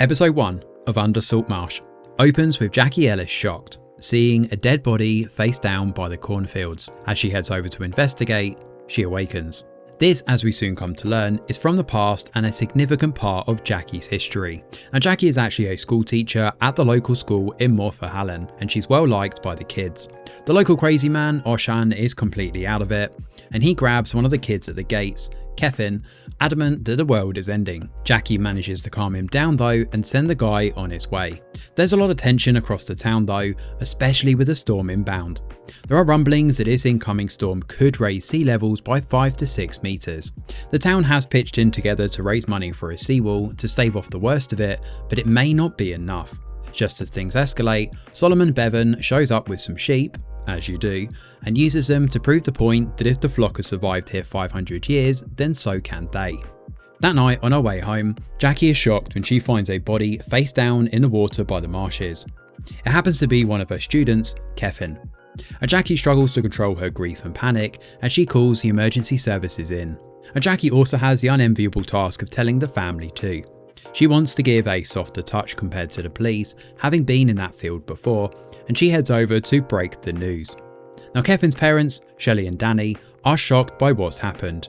Episode 1 of Under Salt Marsh opens with Jackie Ellis shocked, seeing a dead body face down by the cornfields. As she heads over to investigate, she awakens. This, as we soon come to learn, is from the past and a significant part of Jackie's history. And Jackie is actually a school teacher at the local school in Morphethallen, and she's well liked by the kids. The local crazy man, Oshan, is completely out of it, and he grabs one of the kids at the gates, Kevin, adamant that the world is ending. Jackie manages to calm him down though and send the guy on his way. There's a lot of tension across the town though, especially with the storm inbound. There are rumblings that this incoming storm could raise sea levels by 5 to 6 meters. The town has pitched in together to raise money for a seawall to stave off the worst of it, but it may not be enough. Just as things escalate, Solomon Bevan shows up with some sheep, as you do, and uses them to prove the point that if the flock has survived here 500 years, then so can they. That night on her way home, Jackie is shocked when she finds a body face down in the water by the marshes. It happens to be one of her students, Kevin. Jackie struggles to control her grief and panic as she calls the emergency services in. Jackie also has the unenviable task of telling the family too. She wants to give a softer touch compared to the police, having been in that field before, and she heads over to break the news. Now Kevin's parents, Shelley and Danny, are shocked by what's happened.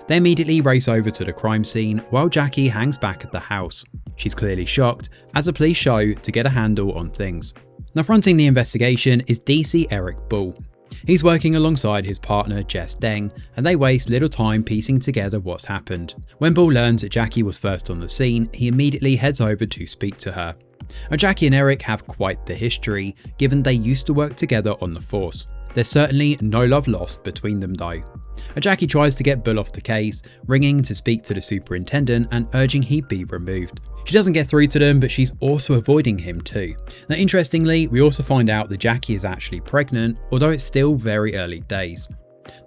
They immediately race over to the crime scene while Jackie hangs back at the house. She's clearly shocked as the police show to get a handle on things. Now fronting the investigation is DC Eric Bull. He's working alongside his partner Jess Deng, and they waste little time piecing together what's happened. When Bull learns that Jackie was first on the scene, he immediately heads over to speak to her. Now Jackie and Eric have quite the history, given they used to work together on the force. There's certainly no love lost between them though. Jackie tries to get Bull off the case, ringing to speak to the superintendent and urging he be removed. She doesn't get through to them, but she's also avoiding him too. Now interestingly, we also find out that Jackie is actually pregnant, although it's still very early days.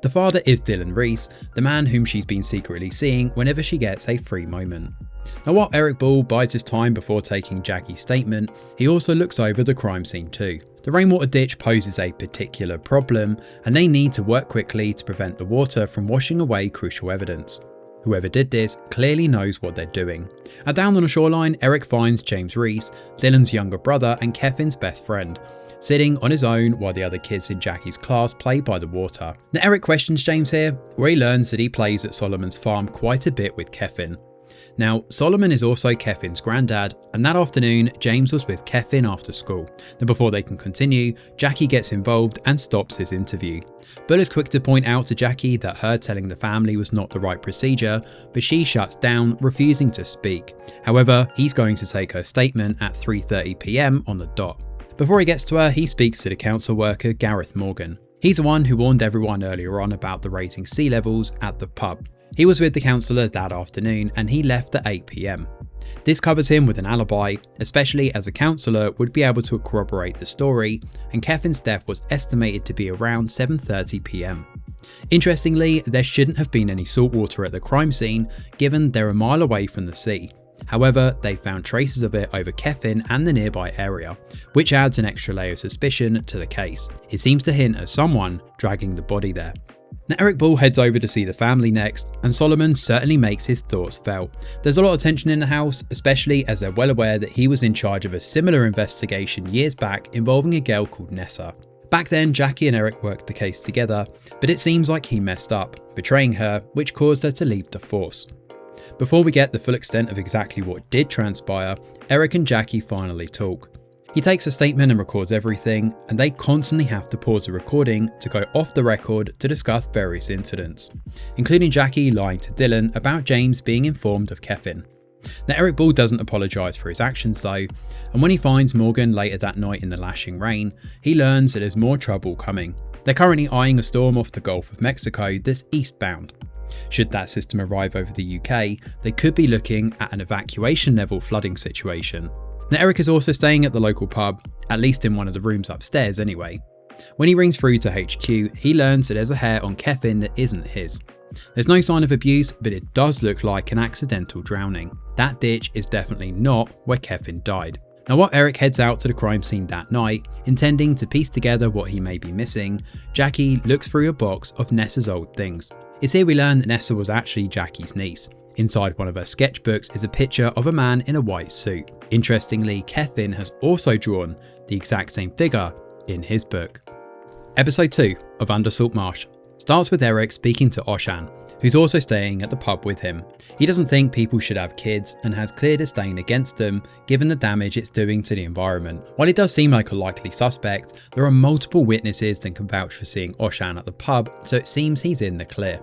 The father is Dylan Reese, the man whom she's been secretly seeing whenever she gets a free moment. Now while Eric Bull bides his time before taking Jackie's statement, he also looks over the crime scene too. The rainwater ditch poses a particular problem, and they need to work quickly to prevent the water from washing away crucial evidence. Whoever did this clearly knows what they're doing. Down on the shoreline, Eric finds James Reese, Dylan's younger brother and Kevin's best friend, sitting on his own while the other kids in Jackie's class play by the water. Now Eric questions James here, where he learns that he plays at Solomon's farm quite a bit with Kevin. Now, Solomon is also Kevin's granddad, and that afternoon, James was with Kevin after school. Now before they can continue, Jackie gets involved and stops his interview. Bull is quick to point out to Jackie that her telling the family was not the right procedure, but she shuts down, refusing to speak. However, he's going to take her statement at 3:30 PM on the dot. Before he gets to her, he speaks to the council worker Gareth Morgan. He's the one who warned everyone earlier on about the raising sea levels at the pub. He was with the councillor that afternoon and he left at 8 PM. This covers him with an alibi, especially as a councillor would be able to corroborate the story, and Kevin's death was estimated to be around 7:30 PM. Interestingly, there shouldn't have been any salt water at the crime scene, given they're a mile away from the sea. However, they found traces of it over Kevin and the nearby area, which adds an extra layer of suspicion to the case. It seems to hint at someone dragging the body there. Now Eric Bull heads over to see the family next, and Solomon certainly makes his thoughts felt. There's a lot of tension in the house, especially as they're well aware that he was in charge of a similar investigation years back involving a girl called Nessa. Back then, Jackie and Eric worked the case together, but it seems like he messed up, betraying her, which caused her to leave the force. Before we get the full extent of exactly what did transpire, Eric and Jackie finally talk. He takes a statement and records everything, and they constantly have to pause the recording to go off the record to discuss various incidents, including Jackie lying to Dylan about James being informed of Kevin. Now Eric Bull doesn't apologise for his actions though, and when he finds Morgan later that night in the lashing rain, he learns that there's more trouble coming. They're currently eyeing a storm off the Gulf of Mexico that's eastbound. Should that system arrive over the UK, they could be looking at an evacuation level flooding situation. Now Eric is also staying at the local pub, at least in one of the rooms upstairs anyway. When he rings through to HQ, he learns that there's a hair on Kevin that isn't his. There's no sign of abuse, but it does look like an accidental drowning. That ditch is definitely not where Kevin died. Now while Eric heads out to the crime scene that night, intending to piece together what he may be missing, Jackie looks through a box of Nessa's old things. It's here we learn that Nessa was actually Jackie's niece. Inside one of her sketchbooks is a picture of a man in a white suit. Interestingly, Kevin has also drawn the exact same figure in his book. Episode 2 of Under Salt Marsh starts with Eric speaking to Oshan, who's also staying at the pub with him. He doesn't think people should have kids and has clear disdain against them given the damage it's doing to the environment. While it does seem like a likely suspect, there are multiple witnesses that can vouch for seeing Oshan at the pub, so it seems he's in the clear.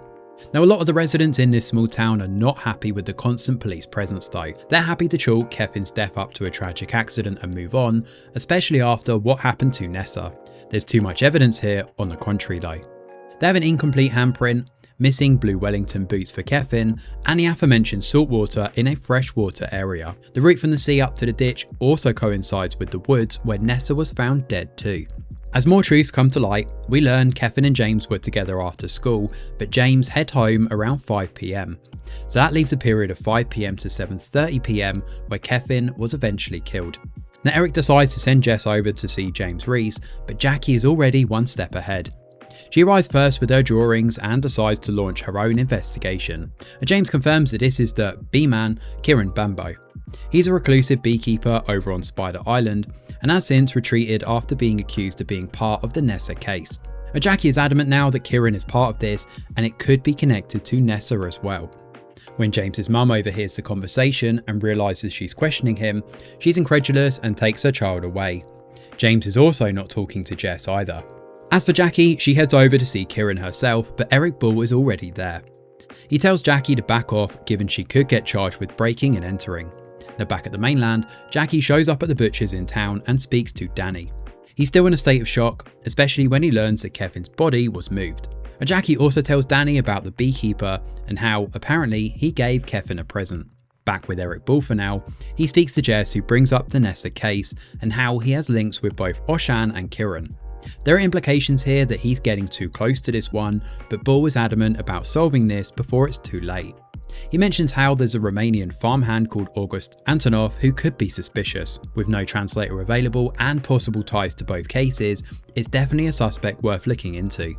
Now, a lot of the residents in this small town are not happy with the constant police presence though. They're happy to chalk Kevin's death up to a tragic accident and move on, especially after what happened to Nessa. There's too much evidence here on the contrary though. They have an incomplete handprint, missing blue Wellington boots for Kevin, and the aforementioned saltwater in a freshwater area. The route from the sea up to the ditch also coincides with the woods where Nessa was found dead too. As more truths come to light, we learn Kevin and James were together after school, but James head home around 5 PM. So that leaves a period of 5 PM to 7:30 PM where Kevin was eventually killed. Now Eric decides to send Jess over to see James Reese, but Jackie is already one step ahead. She arrives first with her drawings and decides to launch her own investigation. James confirms that this is the bee-man, Kieran Bambo. He's a reclusive beekeeper over on Spider Island and has since retreated after being accused of being part of the Nessa case. Jackie is adamant now that Kieran is part of this and it could be connected to Nessa as well. When James's mum overhears the conversation and realises she's questioning him, she's incredulous and takes her child away. James is also not talking to Jess either. As for Jackie, she heads over to see Kieran herself, but Eric Bull is already there. He tells Jackie to back off given she could get charged with breaking and entering. Now back at the mainland, Jackie shows up at the butcher's in town and speaks to Danny. He's still in a state of shock, especially when he learns that Kevin's body was moved. Jackie also tells Danny about the beekeeper and how, apparently, he gave Kevin a present. Back with Eric Bull for now, he speaks to Jess who brings up the Nessa case and how he has links with both Oshan and Kieran. There are implications here that he's getting too close to this one, but Bull is adamant about solving this before it's too late. He mentions how there's a Romanian farmhand called August Antonov who could be suspicious. With no translator available and possible ties to both cases, it's definitely a suspect worth looking into.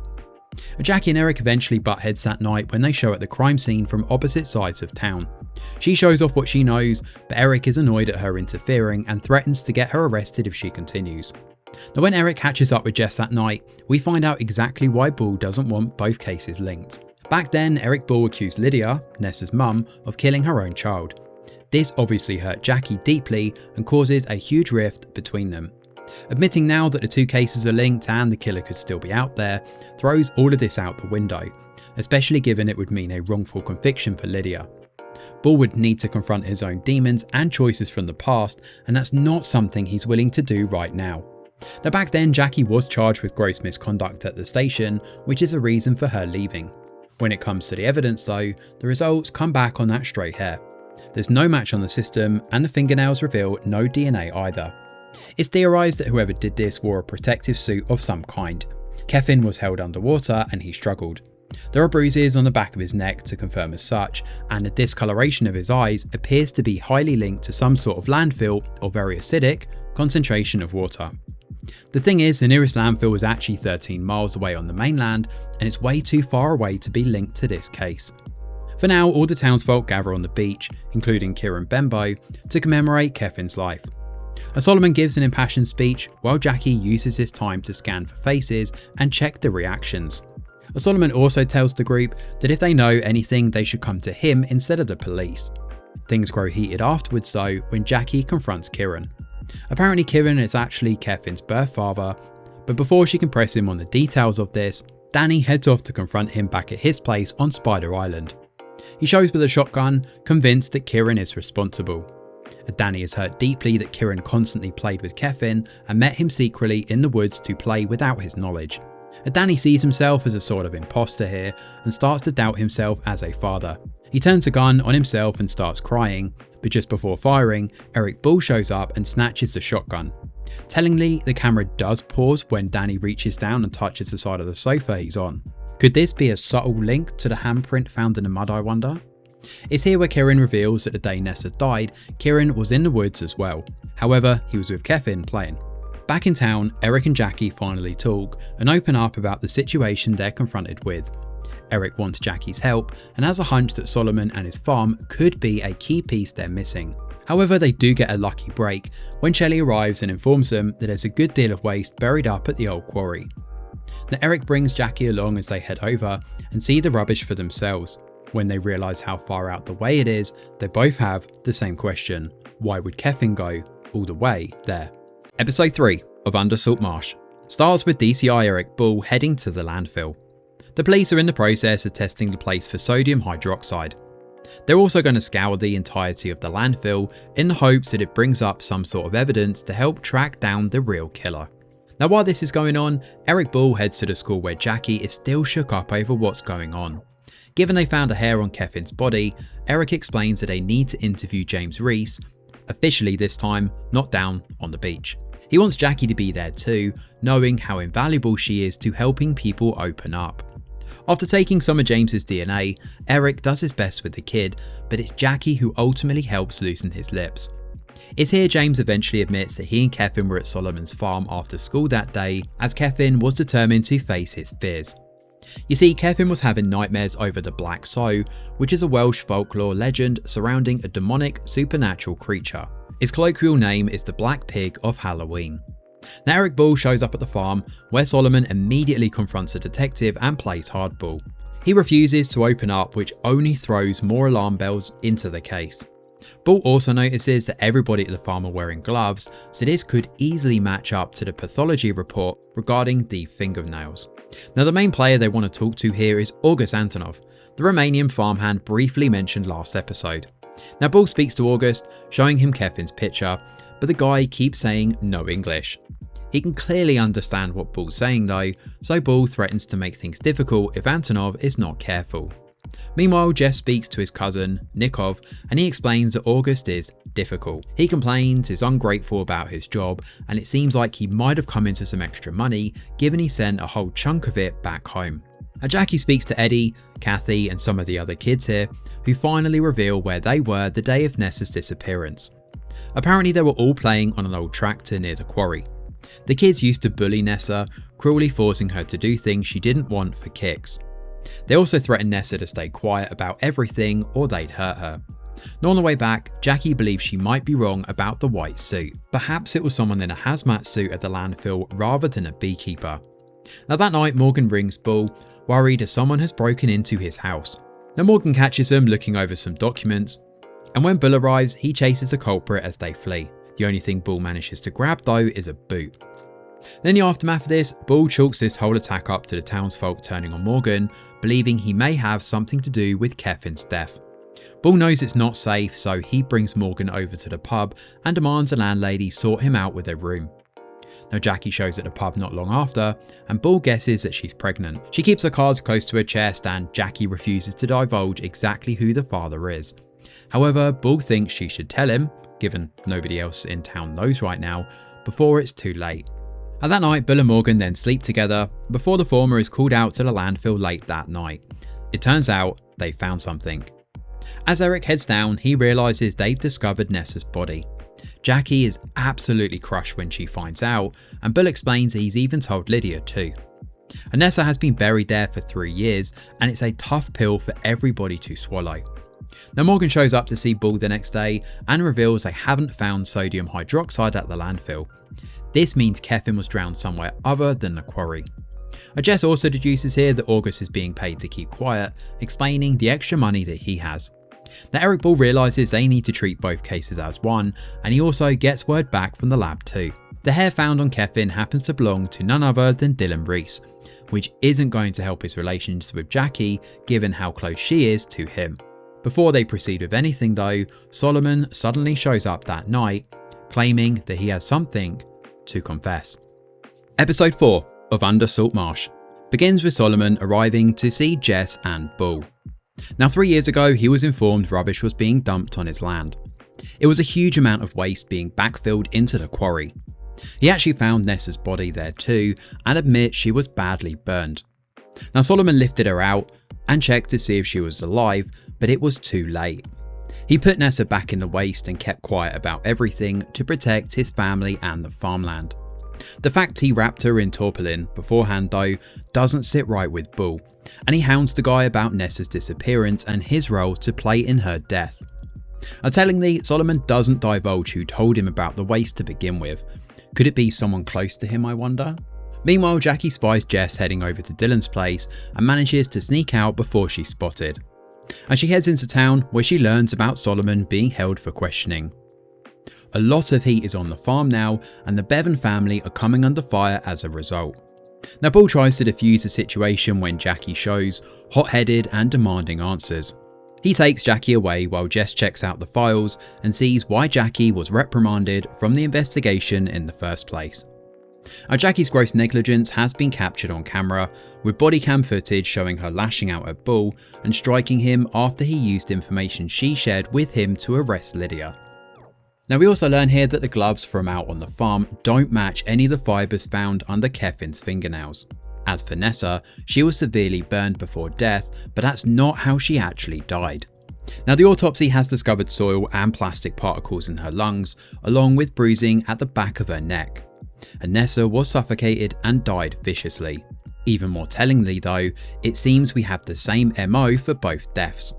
Jackie and Eric eventually butt heads that night when they show at the crime scene from opposite sides of town. She shows off what she knows, but Eric is annoyed at her interfering and threatens to get her arrested if she continues. Now when Eric catches up with Jess that night, we find out exactly why Bull doesn't want both cases linked. Back then, Eric Bull accused Lydia, Nessa's mum, of killing her own child. This obviously hurt Jackie deeply and causes a huge rift between them. Admitting now that the two cases are linked and the killer could still be out there throws all of this out the window, especially given it would mean a wrongful conviction for Lydia. Bull would need to confront his own demons and choices from the past, and that's not something he's willing to do right now. Now back then, Jackie was charged with gross misconduct at the station, which is a reason for her leaving. When it comes to the evidence though, the results come back on that straight hair. There's no match on the system and the fingernails reveal no DNA either. It's theorised that whoever did this wore a protective suit of some kind. Kevin was held underwater and he struggled. There are bruises on the back of his neck to confirm as such, and the discoloration of his eyes appears to be highly linked to some sort of landfill or very acidic concentration of water. The thing is, the nearest landfill is actually 13 miles away on the mainland, and it's way too far away to be linked to this case. For now, all the townsfolk gather on the beach, including Kieran Bembo, to commemorate Kevin's life. Solomon gives an impassioned speech while Jackie uses his time to scan for faces and check the reactions. Solomon also tells the group that if they know anything, they should come to him instead of the police. Things grow heated afterwards though when Jackie confronts Kieran. Apparently Kieran is actually Kevin's birth father, but before she can press him on the details of this, Danny heads off to confront him back at his place on Spider Island. He shows with a shotgun, convinced that Kieran is responsible. Danny is hurt deeply that Kieran constantly played with Kevin and met him secretly in the woods to play without his knowledge. Danny sees himself as a sort of imposter here and starts to doubt himself as a father. He turns a gun on himself and starts crying, but just before firing, Eric Bull shows up and snatches the shotgun. Tellingly, the camera does pause when Danny reaches down and touches the side of the sofa he's on. Could this be a subtle link to the handprint found in the mud, I wonder? It's here where Kieran reveals that the day Nessa died, Kieran was in the woods as well. However, he was with Kevin playing. Back in town, Eric and Jackie finally talk and open up about the situation they're confronted with. Eric wants Jackie's help and has a hunch that Solomon and his farm could be a key piece they're missing. However, they do get a lucky break when Shelley arrives and informs them that there's a good deal of waste buried up at the old quarry. Now Eric brings Jackie along as they head over and see the rubbish for themselves. When they realise how far out the way it is, they both have the same question: why would Kevin go all the way there? Episode 3 of Under Salt Marsh stars with DCI Eric Bull heading to the landfill. The police are in the process of testing the place for sodium hydroxide. They're also going to scour the entirety of the landfill in the hopes that it brings up some sort of evidence to help track down the real killer. Now while this is going on, Eric Bull heads to the school where Jackie is still shook up over what's going on. Given they found a hair on Kevin's body, Eric explains that they need to interview James Reese, officially this time not down on the beach. He wants Jackie to be there too, knowing how invaluable she is to helping people open up. After taking some of James's DNA, Eric does his best with the kid, but it's Jackie who ultimately helps loosen his lips. It's here James eventually admits that he and Kevin were at Solomon's farm after school that day, as Kevin was determined to face his fears. You see, Kevin was having nightmares over the Black Sow, which is a Welsh folklore legend surrounding a demonic supernatural creature. Its colloquial name is the Black Pig of Halloween. Now Eric Bull shows up at the farm, where Solomon immediately confronts a detective and plays hardball. He refuses to open up, which only throws more alarm bells into the case. Bull also notices that everybody at the farm are wearing gloves, so this could easily match up to the pathology report regarding the fingernails. Now the main player they want to talk to here is August Antonov, the Romanian farmhand briefly mentioned last episode. Now Bull speaks to August, showing him Kevin's picture, but the guy keeps saying no English. He can clearly understand what Bull's saying though, so Bull threatens to make things difficult if Antonov is not careful. Meanwhile, Jeff speaks to his cousin, Nikov, and he explains that August is difficult. He complains, is ungrateful about his job, and it seems like he might have come into some extra money, given he sent a whole chunk of it back home. And Jackie speaks to Eddie, Kathy, and some of the other kids here, who finally reveal where they were the day of Nessa's disappearance. Apparently they were all playing on an old tractor near the quarry. The kids used to bully Nessa, cruelly forcing her to do things she didn't want for kicks. They also threatened Nessa to stay quiet about everything or they'd hurt her. Now on the way back, Jackie believes she might be wrong about the white suit. Perhaps it was someone in a hazmat suit at the landfill rather than a beekeeper. Now that night Morgan rings Bull, worried as someone has broken into his house. Now Morgan catches them looking over some documents, and when Bull arrives he chases the culprit as they flee. The only thing Bull manages to grab though is a boot. In the aftermath of this, Bull chalks this whole attack up to the townsfolk turning on Morgan, believing he may have something to do with Kevin's death. Bull knows it's not safe, so he brings Morgan over to the pub and demands the landlady sort him out with a room. Now Jackie shows at the pub not long after, and Bull guesses that she's pregnant. She keeps her cards close to her chest and Jackie refuses to divulge exactly who the father is. However, Bull thinks she should tell him, given nobody else in town knows right now, before it's too late. At that night, Bull and Morgan then sleep together before the former is called out to the landfill late that night. It turns out they found something. As Eric heads down, he realises they've discovered Nessa's body. Jackie is absolutely crushed when she finds out, and Bull explains that he's even told Lydia too. And Nessa has been buried there for 3 years, and it's a tough pill for everybody to swallow. Now Morgan shows up to see Bull the next day and reveals they haven't found sodium hydroxide at the landfill. This means Kevin was drowned somewhere other than the quarry. Jess also deduces here that August is being paid to keep quiet, explaining the extra money that he has. Now Eric Bull realises they need to treat both cases as one, and he also gets word back from the lab too. The hair found on Kevin happens to belong to none other than Dylan Reese, which isn't going to help his relations with Jackie given how close she is to him. Before they proceed with anything though, Solomon suddenly shows up that night, claiming that he has something to confess. Episode 4 of Under Salt Marsh begins with Solomon arriving to see Jess and Bull. Now 3 years ago he was informed rubbish was being dumped on his land. It was a huge amount of waste being backfilled into the quarry. He actually found Nessa's body there too and admits she was badly burned. Now Solomon lifted her out and checked to see if she was alive, but it was too late. He put Nessa back in the waste and kept quiet about everything to protect his family and the farmland. The fact he wrapped her in tarpaulin beforehand though doesn't sit right with Bull, and he hounds the guy about Nessa's disappearance and his role to play in her death. Tellingly, Solomon doesn't divulge who told him about the waste to begin with. Could it be someone close to him, I wonder? Meanwhile, Jackie spies Jess heading over to Dylan's place and manages to sneak out before she's spotted. And she heads into town where she learns about Solomon being held for questioning. A lot of heat is on the farm now, and the Bevan family are coming under fire as a result. Now Bull tries to defuse the situation when Jackie shows, hot-headed and demanding answers. He takes Jackie away while Jess checks out the files and sees why Jackie was reprimanded from the investigation in the first place. Now Jackie's gross negligence has been captured on camera, with body cam footage showing her lashing out at Bull and striking him after he used information she shared with him to arrest Lydia. Now we also learn here that the gloves from out on the farm don't match any of the fibres found under Kevin's fingernails. As for Nessa, she was severely burned before death, but that's not how she actually died. Now the autopsy has discovered soil and plastic particles in her lungs, along with bruising at the back of her neck. And Nessa was suffocated and died viciously. Even more tellingly though, it seems we have the same MO for both deaths.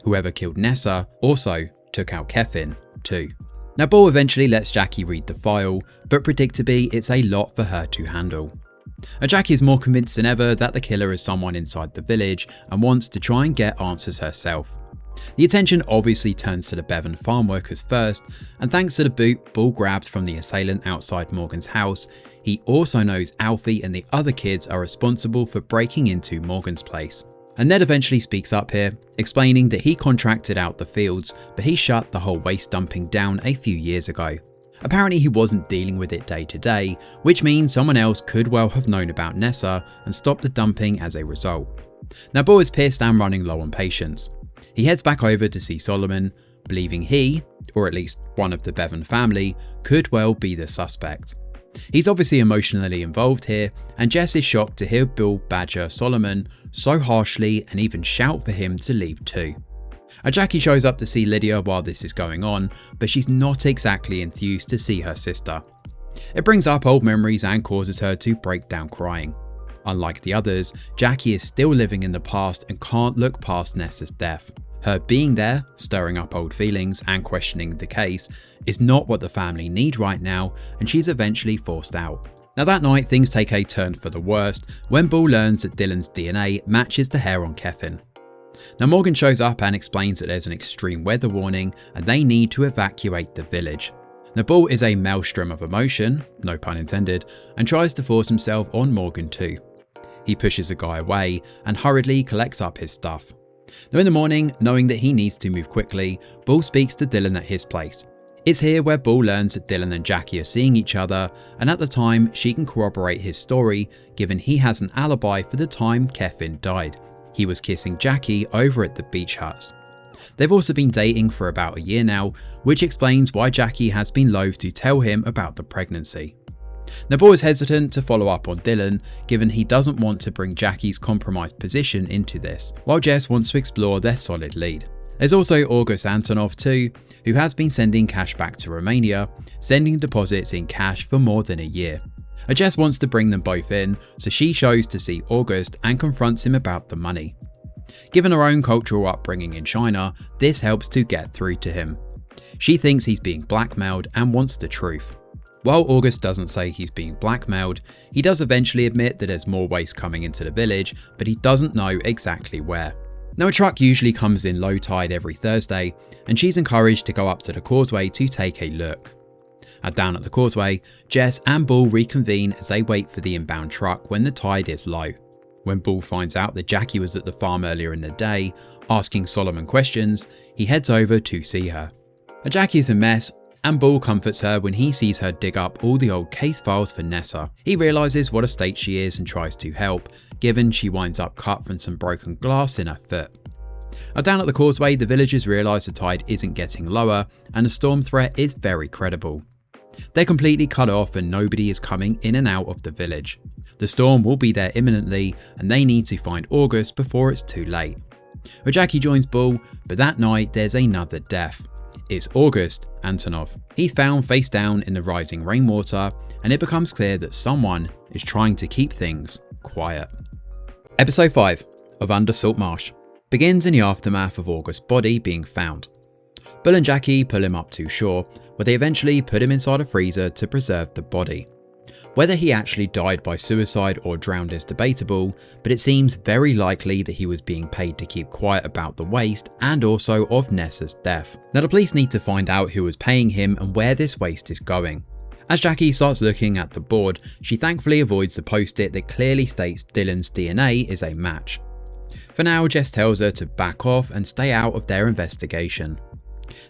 Whoever killed Nessa also took out Kevin too. Now Bull eventually lets Jackie read the file, but predictably it's a lot for her to handle. Jackie is more convinced than ever that the killer is someone inside the village and wants to try and get answers herself. The attention obviously turns to the Bevan farm workers first, and thanks to the boot Bull grabbed from the assailant outside Morgan's house, he also knows Alfie and the other kids are responsible for breaking into Morgan's place. And Ned eventually speaks up here, explaining that he contracted out the fields, but he shut the whole waste dumping down a few years ago. Apparently he wasn't dealing with it day to day, which means someone else could well have known about Nessa and stopped the dumping as a result. Now Bull is pissed and running low on patience. He heads back over to see Solomon, believing he, or at least one of the Bevan family, could well be the suspect. He's obviously emotionally involved here, and Jess is shocked to hear Bull badger Solomon so harshly and even shout for him to leave too. Jackie shows up to see Lydia while this is going on, but she's not exactly enthused to see her sister. It brings up old memories and causes her to break down crying. Unlike the others, Jackie is still living in the past and can't look past Nessa's death. Her being there, stirring up old feelings and questioning the case, is not what the family need right now, and she's eventually forced out. Now that night things take a turn for the worst when Bull learns that Dylan's DNA matches the hair on Kevin. Now Morgan shows up and explains that there's an extreme weather warning and they need to evacuate the village. Now Bull is a maelstrom of emotion, no pun intended, and tries to force himself on Morgan too. He pushes the guy away and hurriedly collects up his stuff. Now in the morning, knowing that he needs to move quickly, Bull speaks to Dylan at his place. It's here where Bull learns that Dylan and Jackie are seeing each other, and at the time she can corroborate his story given he has an alibi for the time Kevin died. He was kissing Jackie over at the beach huts. They've also been dating for about a year now, which explains why Jackie has been loath to tell him about the pregnancy. Now Bull is hesitant to follow up on Dylan, given he doesn't want to bring Jackie's compromised position into this, while Jess wants to explore their solid lead. There's also August Antonov too, who has been sending cash back to Romania, sending deposits in cash for more than a year. Jess wants to bring them both in, so she shows to see August and confronts him about the money. Given her own cultural upbringing in China, this helps to get through to him. She thinks he's being blackmailed and wants the truth. While August doesn't say he's being blackmailed, he does eventually admit that there's more waste coming into the village, but he doesn't know exactly where. Now a truck usually comes in low tide every Thursday, and she's encouraged to go up to the causeway to take a look. Down at the causeway, Jess and Bull reconvene as they wait for the inbound truck when the tide is low. When Bull finds out that Jackie was at the farm earlier in the day, asking Solomon questions, he heads over to see her. Jackie is a mess, and Bull comforts her when he sees her dig up all the old case files for Nessa. He realises what a state she is and tries to help, given she winds up cut from some broken glass in her foot. Down at the causeway, the villagers realise the tide isn't getting lower and the storm threat is very credible. They're completely cut off and nobody is coming in and out of the village. The storm will be there imminently and they need to find August before it's too late. Jackie joins Bull, but that night there's another death. It's August Antonov. He's found face down in the rising rainwater, and it becomes clear that someone is trying to keep things quiet. Episode 5. of Under Salt Marsh begins in the aftermath of August's body being found. Bull and Jackie pull him up to shore, where they eventually put him inside a freezer to preserve the body. Whether he actually died by suicide or drowned is debatable, but it seems very likely that he was being paid to keep quiet about the waste and also of Nessa's death. Now the police need to find out who was paying him and where this waste is going. As Jackie starts looking at the board, she thankfully avoids the post-it that clearly states Dylan's DNA is a match. For now, Jess tells her to back off and stay out of their investigation.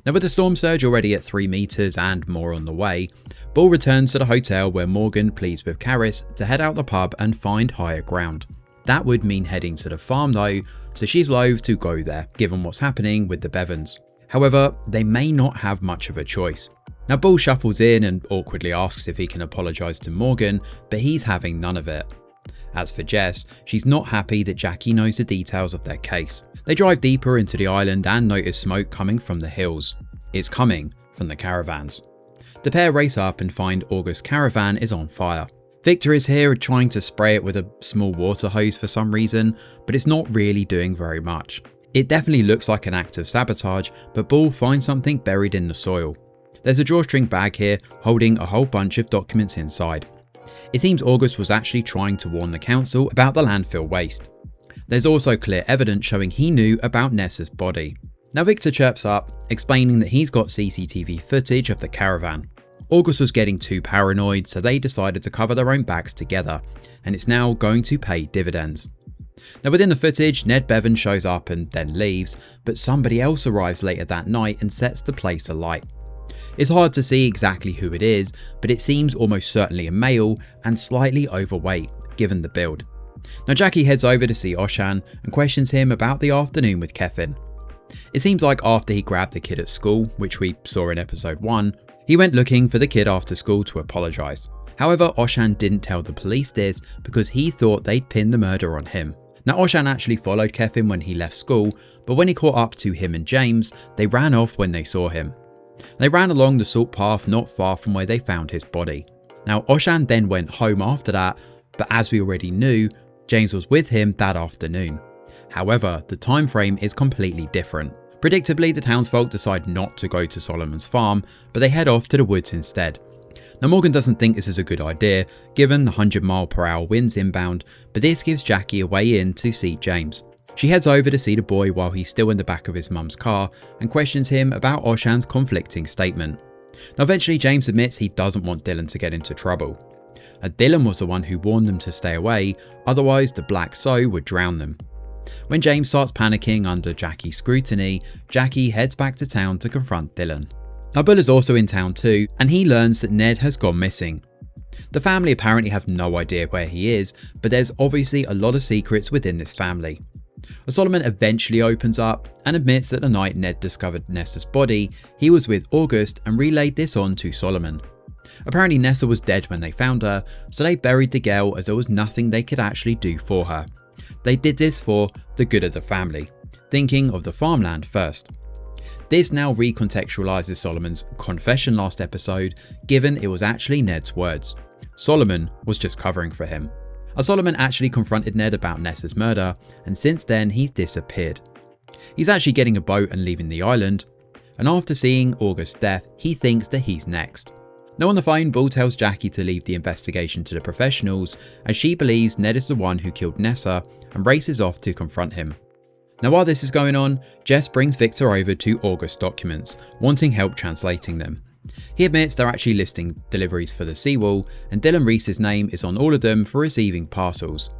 Now with the storm surge already at 3 meters and more on the way, Bull returns to the hotel where Morgan pleads with Karis to head out the pub and find higher ground. That would mean heading to the farm though, so she's loath to go there given what's happening with the Bevans. However, they may not have much of a choice. Now Bull shuffles in and awkwardly asks if he can apologise to Morgan, but he's having none of it. As for Jess, she's not happy that Jackie knows the details of their case. They drive deeper into the island and notice smoke coming from the hills. It's coming from the caravans. The pair race up and find August's caravan is on fire. Victor is here trying to spray it with a small water hose for some reason, but it's not really doing very much. It definitely looks like an act of sabotage, but Bull finds something buried in the soil. There's a drawstring bag here holding a whole bunch of documents inside. It seems August was actually trying to warn the council about the landfill waste. There's also clear evidence showing he knew about Nessa's body. Now Victor chirps up, explaining that he's got CCTV footage of the caravan. August was getting too paranoid, so they decided to cover their own backs together, and it's now going to pay dividends. Now within the footage, Ned Bevan shows up and then leaves, but somebody else arrives later that night and sets the place alight. It's hard to see exactly who it is, but it seems almost certainly a male and slightly overweight, given the build. Now Jackie heads over to see Oshan and questions him about the afternoon with Kevin. It seems like after he grabbed the kid at school, which we saw in episode 1, he went looking for the kid after school to apologise. However, Oshan didn't tell the police this because he thought they'd pin the murder on him. Now Oshan actually followed Kevin when he left school, but when he caught up to him and James, they ran off when they saw him. They ran along the salt path not far from where they found his body. Now Oshan then went home after that, but as we already knew, James was with him that afternoon. However, the time frame is completely different. Predictably, the townsfolk decide not to go to Solomon's farm, but they head off to the woods instead. Now Morgan doesn't think this is a good idea, given the 100-mile-per-hour winds inbound, but this gives Jackie a way in to see James. She heads over to see the boy while he's still in the back of his mum's car and questions him about Oshan's conflicting statement. Now eventually James admits he doesn't want Dylan to get into trouble. Dylan was the one who warned them to stay away, otherwise the Black Sow would drown them. When James starts panicking under Jackie's scrutiny, Jackie heads back to town to confront Dylan. Now Bull is also in town too, and he learns that Ned has gone missing. The family apparently have no idea where he is, but there's obviously a lot of secrets within this family. Solomon eventually opens up and admits that the night Ned discovered Nessa's body, he was with August and relayed this on to Solomon. Apparently Nessa was dead when they found her, so they buried the girl as there was nothing they could actually do for her. They did this for the good of the family, thinking of the farmland first. This now recontextualizes Solomon's confession last episode, given it was actually Ned's words. Solomon was just covering for him. Solomon actually confronted Ned about Nessa's murder, and since then he's disappeared. He's actually getting a boat and leaving the island, and after seeing August's death, he thinks that he's next. Now on the phone, Bull tells Jackie to leave the investigation to the professionals, as she believes Ned is the one who killed Nessa, and races off to confront him. Now while this is going on, Jess brings Victor over to August's documents, wanting help translating them. He admits they're actually listing deliveries for the seawall, and Dylan Reese's name is on all of them for receiving parcels.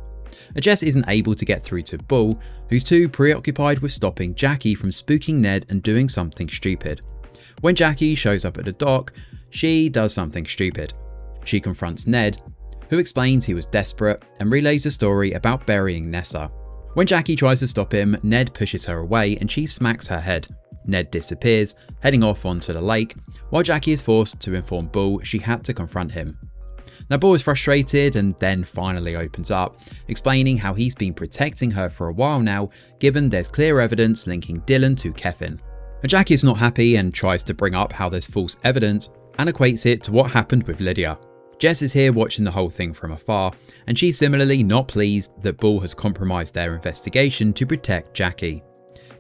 Jess isn't able to get through to Bull, who's too preoccupied with stopping Jackie from spooking Ned and doing something stupid. When Jackie shows up at the dock, she does something stupid. She confronts Ned, who explains he was desperate and relays a story about burying Nessa. When Jackie tries to stop him, Ned pushes her away and she smacks her head. Ned disappears, heading off onto the lake, while Jackie is forced to inform Bull she had to confront him. Now Bull is frustrated and then finally opens up, explaining how he's been protecting her for a while now, given there's clear evidence linking Dylan to Kevin. And Jackie is not happy and tries to bring up how there's false evidence and equates it to what happened with Lydia. Jess is here watching the whole thing from afar, and she's similarly not pleased that Bull has compromised their investigation to protect Jackie.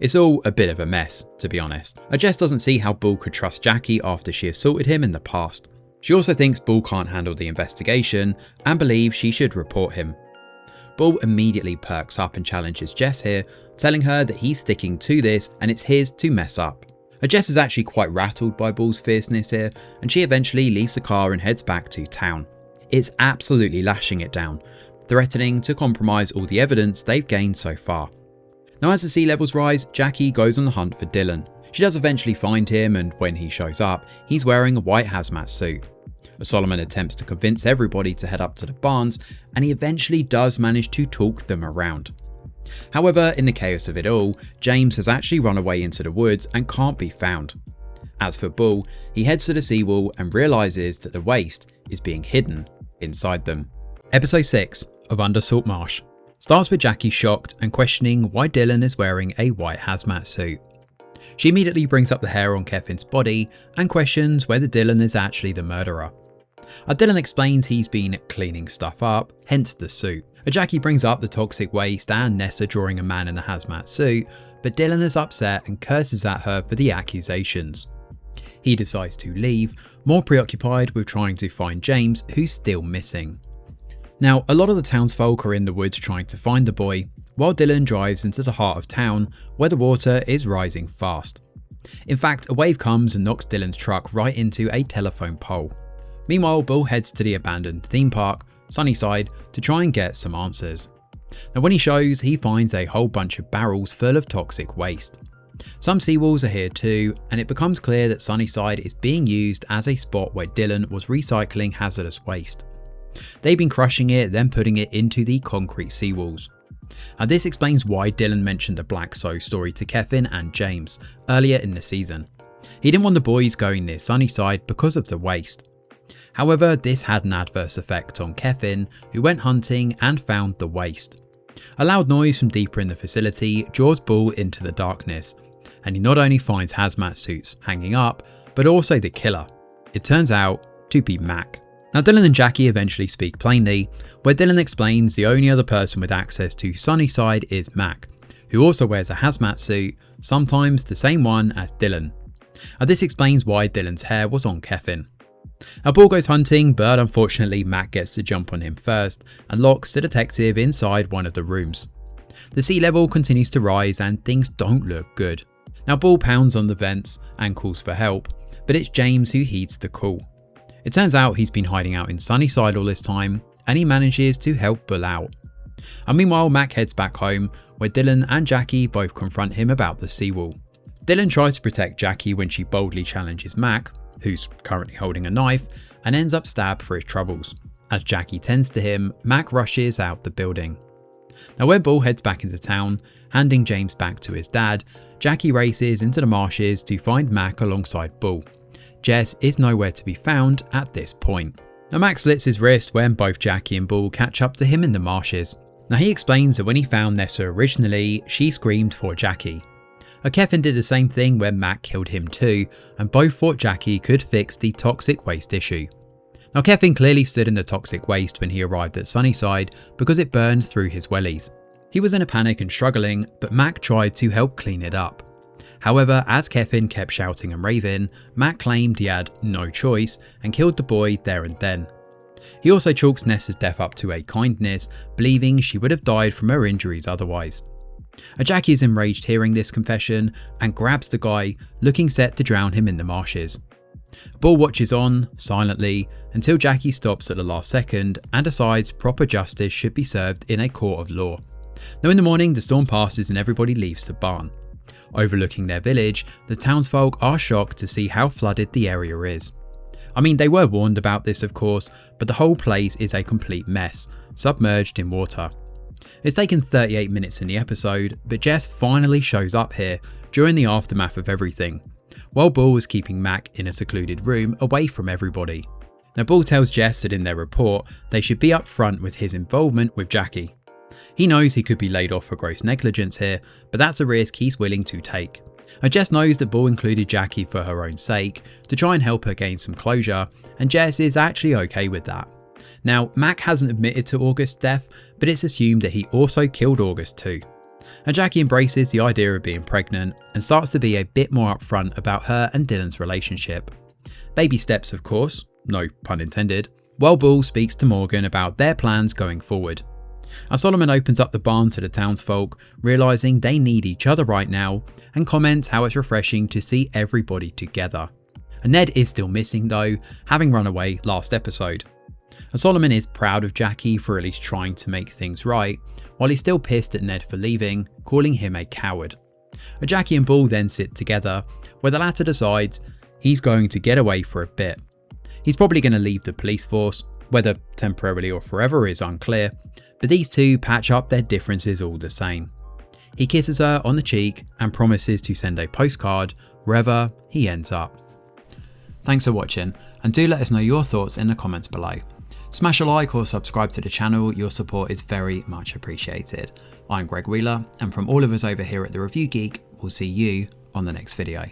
It's all a bit of a mess, to be honest. Jess doesn't see how Bull could trust Jackie after she assaulted him in the past. She also thinks Bull can't handle the investigation and believes she should report him. Bull immediately perks up and challenges Jess here, telling her that he's sticking to this and it's his to mess up. Jess is actually quite rattled by Bull's fierceness here, and she eventually leaves the car and heads back to town. It's absolutely lashing it down, threatening to compromise all the evidence they've gained so far. Now as the sea levels rise, Jackie goes on the hunt for Dylan. She does eventually find him, and when he shows up, he's wearing a white hazmat suit. Solomon attempts to convince everybody to head up to the barns, and he eventually does manage to talk them around. However, in the chaos of it all, James has actually run away into the woods and can't be found. As for Bull, he heads to the seawall and realises that the waste is being hidden inside them. Episode 6 of Under Salt Marsh starts with Jackie shocked and questioning why Dylan is wearing a white hazmat suit. She immediately brings up the hair on Kevin's body and questions whether Dylan is actually the murderer. Dylan explains he's been cleaning stuff up, hence the suit. Jackie brings up the toxic waste and Nessa drawing a man in the hazmat suit, but Dylan is upset and curses at her for the accusations. He decides to leave, more preoccupied with trying to find James, who's still missing. Now, a lot of the townsfolk are in the woods trying to find the boy, while Dylan drives into the heart of town where the water is rising fast. In fact, a wave comes and knocks Dylan's truck right into a telephone pole. Meanwhile, Bull heads to the abandoned theme park, Sunnyside, to try and get some answers. Now when he shows, he finds a whole bunch of barrels full of toxic waste. Some seawalls are here too, and it becomes clear that Sunnyside is being used as a spot where Dylan was recycling hazardous waste. They've been crushing it, then putting it into the concrete seawalls. And this explains why Dylan mentioned the Black Sow story to Kevin and James earlier in the season. He didn't want the boys going near Sunnyside because of the waste. However, this had an adverse effect on Kevin, who went hunting and found the waste. A loud noise from deeper in the facility draws Bull into the darkness, and he not only finds hazmat suits hanging up, but also the killer. It turns out to be Mac. Now Dylan and Jackie eventually speak plainly, where Dylan explains the only other person with access to Sunnyside is Mac, who also wears a hazmat suit, sometimes the same one as Dylan. This explains why Dylan's hair was on Kevin. Bull goes hunting, but unfortunately Mac gets to jump on him first and locks the detective inside one of the rooms. The sea level continues to rise and things don't look good. Now Bull pounds on the vents and calls for help, but it's James who heeds the call. It turns out he's been hiding out in Sunnyside all this time, and he manages to help Bull out. Meanwhile, Mac heads back home, where Dylan and Jackie both confront him about the seawall. Dylan tries to protect Jackie when she boldly challenges Mac, who's currently holding a knife, and ends up stabbed for his troubles. As Jackie tends to him, Mac rushes out the building. Now when Bull heads back into town, handing James back to his dad, Jackie races into the marshes to find Mac alongside Bull. Jess is nowhere to be found at this point. Now Mac slits his wrist when both Jackie and Bull catch up to him in the marshes. Now he explains that when he found Nessa originally, she screamed for Jackie. Kevin did the same thing when Mac killed him too, and both thought Jackie could fix the toxic waste issue. Now Kevin clearly stood in the toxic waste when he arrived at Sunnyside because it burned through his wellies. He was in a panic and struggling, but Mac tried to help clean it up. However, as Kevin kept shouting and raving, Mac claimed he had no choice and killed the boy there and then. He also chalks Nessa's death up to a kindness, believing she would have died from her injuries otherwise. Jackie is enraged hearing this confession and grabs the guy, looking set to drown him in the marshes. Bull watches on, silently, until Jackie stops at the last second and decides proper justice should be served in a court of law. Now in the morning, the storm passes and everybody leaves the barn. Overlooking their village, the townsfolk are shocked to see how flooded the area is. I mean, they were warned about this of course, but the whole place is a complete mess, submerged in water. It's taken 38 minutes in the episode, but Jess finally shows up here during the aftermath of everything, while Bull was keeping Mac in a secluded room away from everybody. Now Bull tells Jess that in their report, they should be upfront with his involvement with Jackie. He knows he could be laid off for gross negligence here, but that's a risk he's willing to take. And Jess knows that Bull included Jackie for her own sake, to try and help her gain some closure, and Jess is actually okay with that. Now, Mac hasn't admitted to August's death, but it's assumed that he also killed August too. And Jackie embraces the idea of being pregnant and starts to be a bit more upfront about her and Dylan's relationship. Baby steps, of course, no pun intended, while Bull speaks to Morgan about their plans going forward. And Solomon opens up the barn to the townsfolk, realising they need each other right now, and comments how it's refreshing to see everybody together. And Ned is still missing though, having run away last episode. And Solomon is proud of Jackie for at least trying to make things right, while he's still pissed at Ned for leaving, calling him a coward. And Jackie and Bull then sit together, where the latter decides he's going to get away for a bit. He's probably going to leave the police force, whether temporarily or forever is unclear, but these two patch up their differences all the same. He kisses her on the cheek and promises to send a postcard wherever he ends up. Thanks for watching, and do let us know your thoughts in the comments below. Smash a like or subscribe to the channel, your support is very much appreciated. I'm Greg Wheeler, and from all of us over here at The Review Geek, we'll see you on the next video.